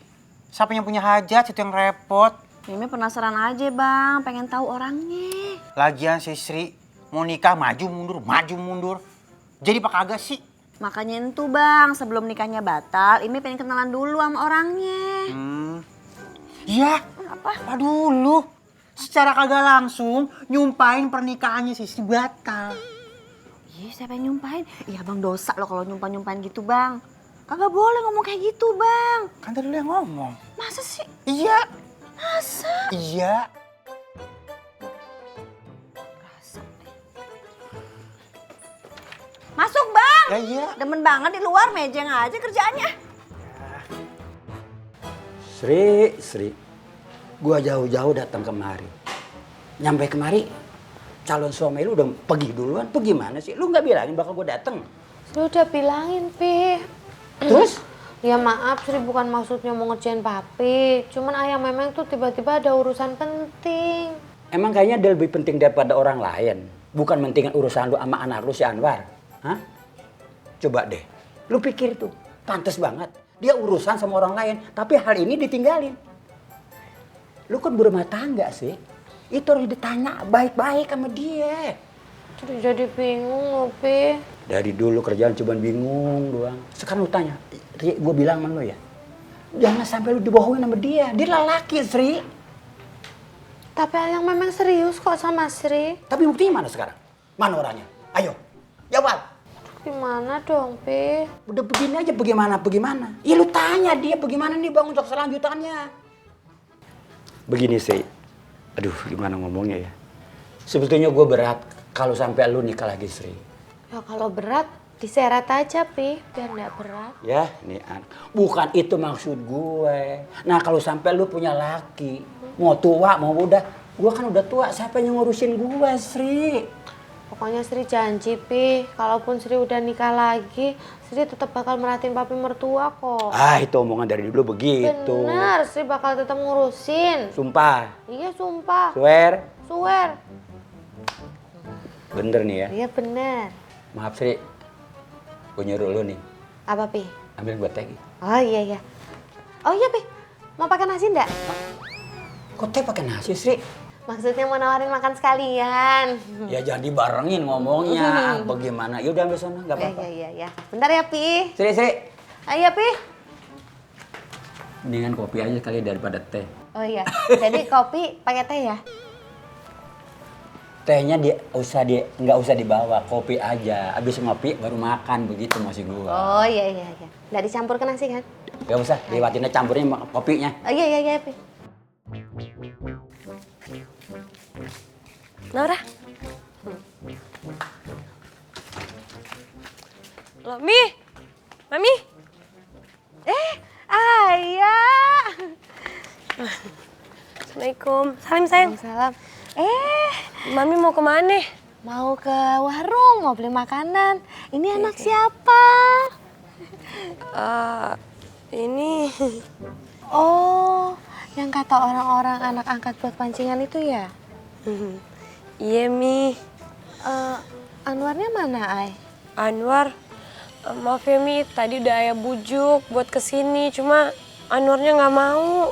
Siapa yang punya hajat itu yang repot? Mimi penasaran aja bang, pengen tahu orangnya. Lagian si Sri mau nikah maju mundur. Jadi apa kagak sih? Makanya itu bang, sebelum nikahnya batal, Imi pengen kenalan dulu sama orangnya. Iya. Apa dulu? Secara kagak langsung nyumpain pernikahannya si Sri batal. Ih, siapa yang nyumpain? Iya bang, dosa loh kalau nyumpain gitu bang. Kagak boleh ngomong kayak gitu bang. Kan tadi lu yang ngomong. Masa sih? Iya. Masa? Iya. Masuk bang. Ya iya. Demen banget di luar mejeng aja kerjaannya. Sri, gua jauh-jauh datang kemari. Nyampe kemari, calon suami lu udah pergi duluan. Pergi mana sih? Lu nggak bilangin bakal gua dateng. Sri udah bilangin, Pi. Terus? Ya maaf, Sri bukan maksudnya mau ngerjain Papi. Cuman ayah memang tuh tiba-tiba ada urusan penting. Emang kayaknya dia lebih penting daripada orang lain. Bukan mentingin urusan lu sama anak lu si Anwar. Hah? Coba deh, lu pikir tuh, pantes banget. Dia urusan sama orang lain, tapi hal ini ditinggalin. Lu kan berumah tangga sih. Itu harus ditanya baik-baik sama dia. Jadi bingung loh, Pi. Dari dulu kerjaan cuma bingung doang. Sekarang lu tanya, gue bilang sama lu ya. Jangan sampai lu dibohongin sama dia. Dia lelaki, Sri. Tapi ayang memang serius kok sama Sri. Tapi buktinya mana sekarang? Mana orangnya? Ayo, jawab. Gimana dong, Pi? Udah begini aja bagaimana? Ya lu tanya dia bagaimana nih bang untuk selanjutannya. Begini sih, aduh gimana ngomongnya ya. Sebetulnya gue berat kalau sampai lu nikah lagi Sri. Ya kalau berat, diseret aja, Pi. Biar nggak berat. Ya, nih bukan itu maksud gue. Nah kalau sampai lu punya laki, mau tua mau muda, gue kan udah tua, siapa yang ngurusin gue Sri? Pokoknya Sri janji, Pi. Kalaupun Sri udah nikah lagi, Sri tetap bakal merhatiin papi mertua kok. Ah itu omongan dari dulu begitu. Bener, Sri bakal tetap ngurusin. Sumpah. Iya, sumpah. Swear. Swear. Bener nih ya. Iya, bener. Maaf Sri, gue nyuruh lu nih. Apa, Pi? Ambil buat teh. Oh iya, iya. Oh iya, Pi. Mau pakai nasi enggak? Kok teh pakai nasi Sri? Maksudnya mau nawarin makan sekalian. Ya jangan dibarengin ngomongnya. Bagaimana? Yaudah ambil sana, nggak apa-apa. Iya. Bentar ya, Pi. Sri. Ayo, Pi. Mendingan kopi aja kali daripada teh. Oh iya. Jadi kopi pakai teh ya? Tehnya nggak usah dibawa, kopi aja. Abis ngopi baru makan, begitu maksud gua. Oh iya. Nggak dicampur ke nasi kan? Gak usah, lewatinnya campurnya sama kopinya. Oh iya, Pi. Naura. Loh, Mami. Ayah. Assalamualaikum. Salam sayang. Salam. Mami mau kemana? Mau ke warung, mau beli makanan. Ini anak siapa? Ini. Oh, yang kata orang-orang anak angkat buat pancingan itu ya? Iya, Mi. Anwarnya mana, Ay? Anwar, maaf ya, Mi. Tadi udah ayah bujuk buat kesini. Cuma Anwarnya nggak mau.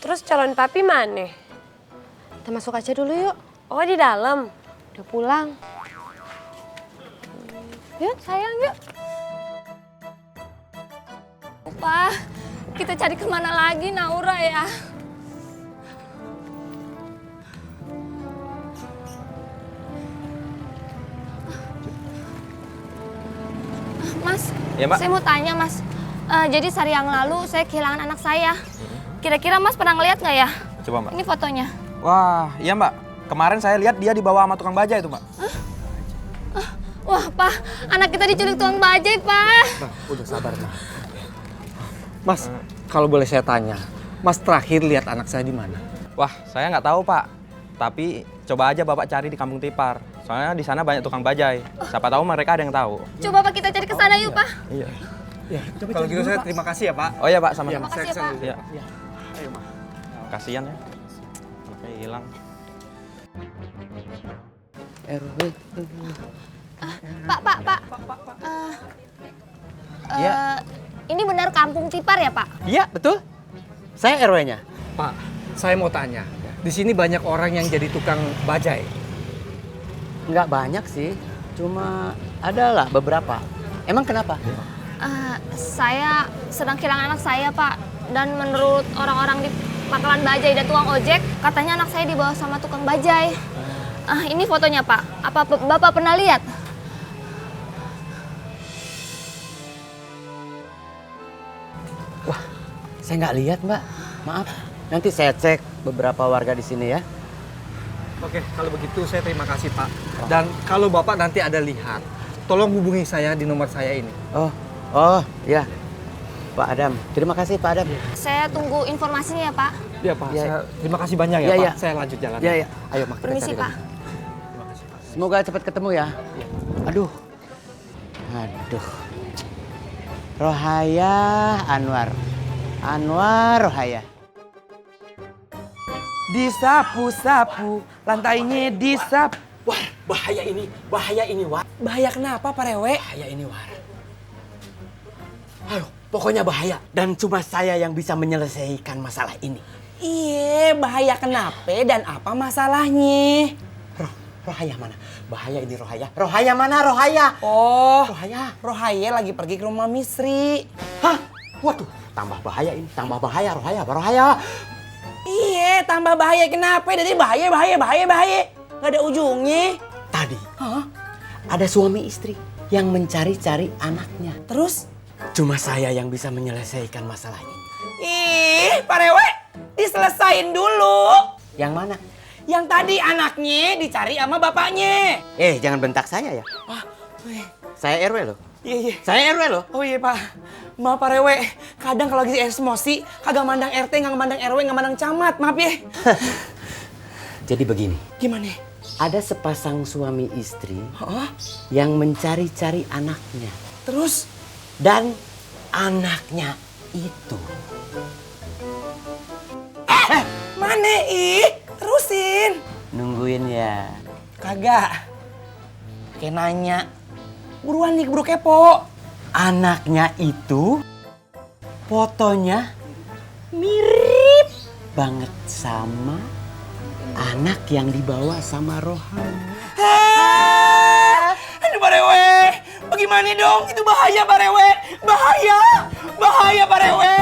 Terus calon papi mana? Kita masuk aja dulu yuk. Oh, di dalam. Udah pulang. Yuk, sayang, yuk. Pa, kita cari kemana lagi Naura ya? Mas, Iya, Mbak. saya mau tanya Mas. Jadi sehari yang lalu saya kehilangan anak saya. Kira-kira Mas pernah ngeliat nggak ya? Coba, Mbak. Ini fotonya. Wah, iya, Mbak. Kemarin saya lihat dia dibawa sama tukang baja itu, Mbak. Wah, Pak, anak kita diculik tukang bajai, Pak. Udah sabar, Mas. Mas, kalau boleh saya tanya, Mas terakhir lihat anak saya di mana? Wah, saya nggak tahu, Pak. Tapi coba aja Bapak cari di Kampung Tipar. Soalnya di sana banyak tukang bajai. Siapa tahu mereka ada yang tahu. Coba Pak kita cari ke sana yuk, Pak. Iya. Ya, kalau gitu saya terima kasih ya, Pak. Oh iya, Pak, sama-sama. Makasih ya, Pak. Iya. Ayo, Mas. Kasihan ya. Anaknya hilang. Pak. Iya. Ini benar Kampung Tipar ya, Pak? Iya, betul. Saya RW-nya. Pak, saya mau tanya. Di sini banyak orang yang jadi tukang bajai. Nggak banyak sih, cuma ada lah beberapa. Emang kenapa? Saya sedang kehilangan anak saya, Pak. Dan menurut orang-orang di pangkalan bajai dan tukang ojek, katanya anak saya dibawa sama tukang bajai. Ini fotonya, Pak. Apa Bapak pernah lihat? Saya nggak lihat, Mbak. Maaf. Nanti saya cek beberapa warga di sini ya. Oke, kalau begitu saya terima kasih, Pak. Dan kalau Bapak nanti ada lihat, tolong hubungi saya di nomor saya ini. Oh, ya. Pak Adam. Terima kasih, Pak Adam. Saya tunggu informasinya ya, Pak. Iya, Pak. Ya. Terima kasih banyak ya, Ya, Pak. ya. Saya lanjut jalan. Ya. Ayo, Mak. kita Permisi, cari Pak. lagi. Semoga cepat ketemu ya. Aduh. Rohaya Anwar. Rohaya. Disapu-sapu, lantainya disapu. Wah, bahaya ini, War. Bahaya kenapa, Pak Rewe? Bahaya ini, War. Aduh, pokoknya bahaya. Dan cuma saya yang bisa menyelesaikan masalah ini. Iya, bahaya kenapa dan apa masalahnya? Rohaya mana? Bahaya ini Rohaya. Rohaya mana Rohaya? Oh, Rohaya lagi pergi ke rumah Misri. Hah? Waduh, tambah bahaya ini. Tambah bahaya Rohaya. Iya, tambah bahaya kenapa? Dari bahaya. Gak ada ujungnya. Tadi ada suami istri yang mencari-cari anaknya. Terus? Cuma saya yang bisa menyelesaikan masalah ini. Ih, Pak Rewe, diselesain dulu. Yang mana? Yang tadi anaknya dicari sama bapaknya. Jangan bentak saya ya. Saya RW loh. Iya. Saya RW loh. Oh iya, Pak. Maaf, Pak Rewe. Kadang kalau lagi emosi, kagak mandang RT, nggak mandang RW, nggak mandang camat. Maaf ya. Jadi begini. Gimana? Ada sepasang suami istri yang mencari-cari anaknya. Terus? Dan anaknya itu. Mana terusin. Nungguin ya. Kagak. Kayak nanya. Buruan nih, buru kepo. Anaknya itu fotonya mirip banget sama anak yang dibawa sama Rohan. Aduh, Pak Rewe. Bagaimana dong? Itu bahaya, Pak Rewe. Bahaya, Pak Rewe.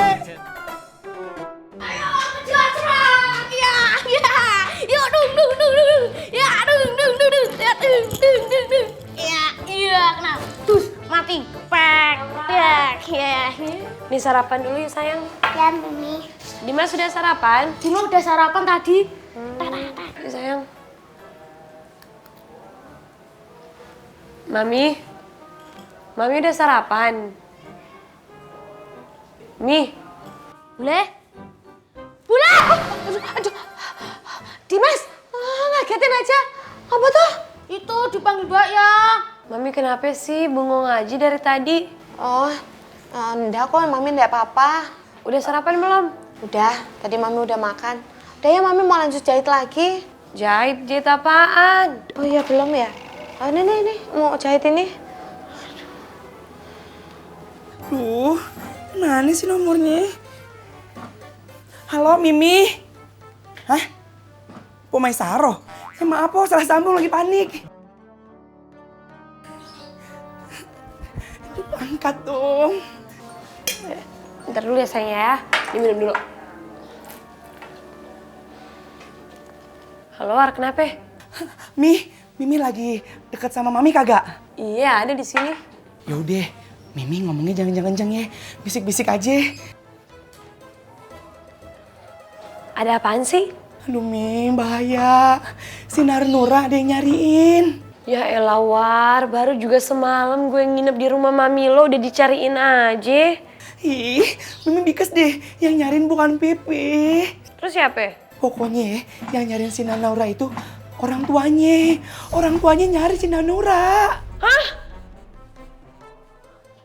Iya, kenapa? Terus mati. Pek. Ya. Nih sarapan dulu ya sayang. Ya, Mimi. Dimas sudah sarapan? Dima udah sarapan tadi. Ya, sayang. Mami udah sarapan. Boleh? Aduh. Dimas, ngagetin aja. Apa tuh? Itu dipanggil Mbak ya. Mami kenapa sih bengong aja dari tadi? Oh, enggak kok, Mami enggak apa-apa. Udah sarapan belum? Udah, tadi Mami udah makan. Udah ya, Mami mau lanjut jahit lagi. Jahit apaan? Oh iya, belum ya? Oh, ini, mau jahit ini. Duh, mana sih nomornya? Halo, Mimi. Hah? Pomai Saro? Maaf, salah sambung lagi panik. Angkat dong. Ntar dulu ya sayang ya, diminum dulu. Halo War, kenapa? Mimi lagi deket sama Mami kagak? Iya, ada di sini. Yaudah, Mimi ngomongnya jangan kenceng ya, bisik-bisik aja. Ada apaan sih? Aduh Mim, bahaya. Sinar Nura ada yang nyariin. Ya elah War, baru juga semalam gue nginep di rumah Mami lo udah dicariin aja. Ih, Mimi bikes deh, yang nyariin bukan Pipi. Terus siapa? Pokoknya yang nyariin Sinar Nura itu orang tuanya. Orang tuanya nyari Sinar Nura. Hah?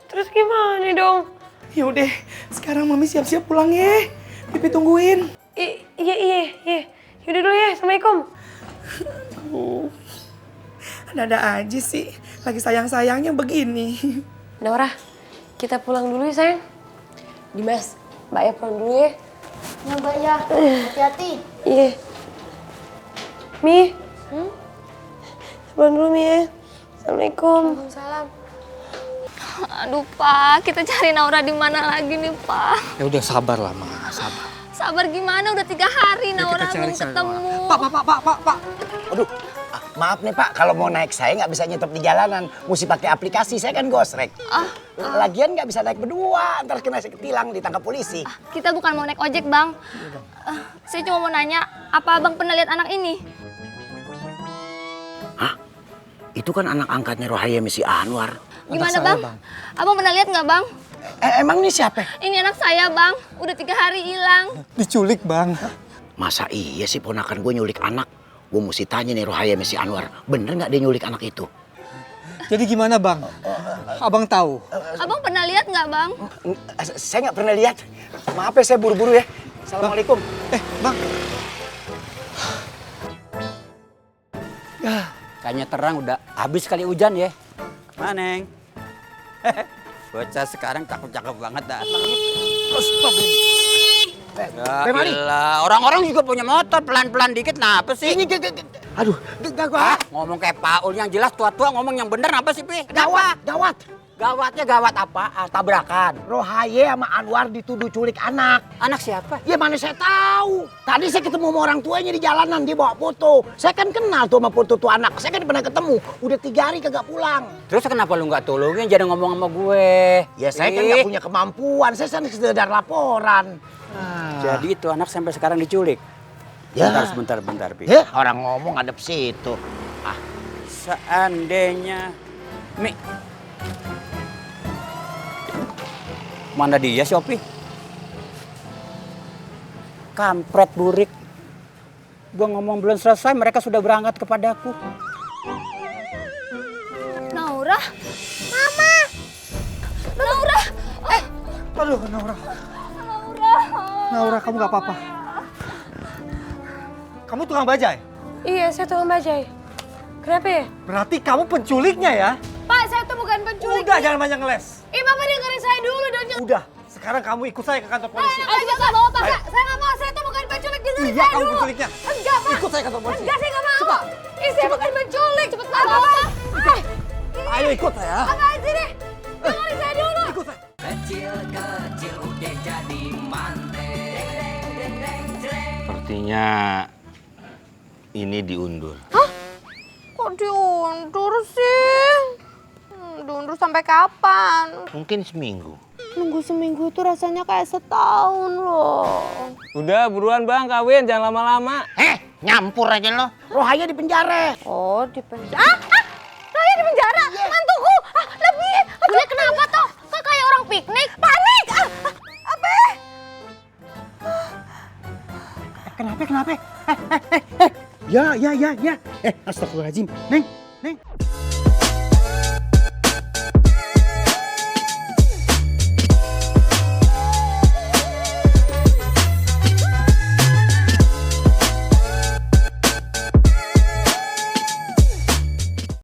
Terus gimana dong? Ya udah, sekarang Mami siap-siap pulang ya. Pipi tungguin. Iya. Yaudah dulu ya, Assalamualaikum. Ada aja sih, lagi sayang-sayangnya begini. Naura, kita pulang dulu ya sayang. Dimas, Mbak ya pulang dulu ya. Ya Mbak ya, hati-hati. Iya. Mi, pulang dulu Mi ya. Assalamualaikum. Waalaikumsalam. Aduh Pak, kita cari Naura di mana lagi nih Pak? Ya udah sabar lah, Ma. Sabar. Sabar gimana? Udah 3 hari Naura belum ketemu. Pak. Aduh, maaf nih Pak, kalau mau naik saya nggak bisa nyetop di jalanan. Mesti pakai aplikasi, saya kan gosrek. Lagian nggak bisa naik berdua, ntar kena ketilang, ditangkap polisi. Kita bukan mau naik ojek Bang. Saya cuma mau nanya, apa Abang pernah lihat anak ini? Hah? Itu kan anak angkatnya Rohaya Misi Anwar. Gimana Bang? Abang pernah lihat nggak Bang? Emang ini siapa? Ini anak saya Bang, udah 3 hari hilang. Diculik, Bang. Masa iya sih ponakan gue nyulik anak? Gue mesti tanya nih Rohaya Misi Anwar, bener nggak dia nyulik anak itu? Jadi gimana, Bang? Abang tahu? Abang pernah lihat nggak Bang? Saya nggak pernah lihat. Maaf ya, saya buru-buru ya. Assalamualaikum. Bang. Kayaknya terang udah habis kali hujan ya. Maneng. Bocah sekarang cakep-cakep banget dah. Ya gila, orang-orang juga punya motor, pelan-pelan dikit, kenapa sih? Aduh, Ngomong kayak Paul yang jelas tua-tua ngomong yang bener apa sih, Pi? Kenapa? Gawat. Gawatnya gawat apaan? Tabrakan. Rohaya sama Anwar dituduh culik anak. Anak siapa? Ya mana saya tahu. Tadi saya ketemu sama orang tuanya di jalanan, dia bawa foto. Saya kan kenal tuh sama foto tuh anak. Saya kan pernah ketemu. Udah 3 hari kagak pulang. Terus kenapa lu nggak tolongin jadi ngomong sama gue? Ya saya kan nggak punya kemampuan. Saya kan sekedar laporan. Jadi itu anak sampai sekarang diculik. Ya. Bentar, Pi. Ya, orang ngomong ngadep situ. Seandainya Mi. Mana dia si Opi? Kampret burik. Gua ngomong belum selesai, mereka sudah berangkat kepadaku. Naura? Mama! Naura! Aduh, Naura. Naura, kamu gak apa-apa. Kamu tukang bajai? Iya, saya tukang bajai. Kenapa ya? Berarti kamu penculiknya ya? Pak, saya tuh bukan penculik. Udah, jangan banyak ngeles. Bapak dengerin saya dulu dong. Udah, sekarang kamu ikut saya ke kantor polisi. Nggak mau, Pak. Saya nggak mau. Saya tuh bukan penculik. Dengerin Iya, saya kamu dulu. penculiknya. Enggak, Pak. Ikut saya ke kantor polisi. Enggak, saya nggak mau. Cepat. Saya bukan penculik. Cepet Pak. Ayo ikut saya. Apaan sih nih? Dengerin saya dulu. Ikut saya. Kecil-kecil udah jadi manten. Sepertinya ini diundur. Kok diundur sih? Diundur sampai kapan? Mungkin seminggu. Nunggu seminggu itu rasanya kayak setahun loh. Udah buruan Bang, kawin jangan lama-lama. Nyampur aja lo. Rohaya di penjara. Oh, di penjara. Saya di penjara. Mantuku. Lebih. Bule kenapa toh? Kok kayak orang piknik? Panik! Apa? Kenapa? Ya. Astagfirullahaladzim. Neng.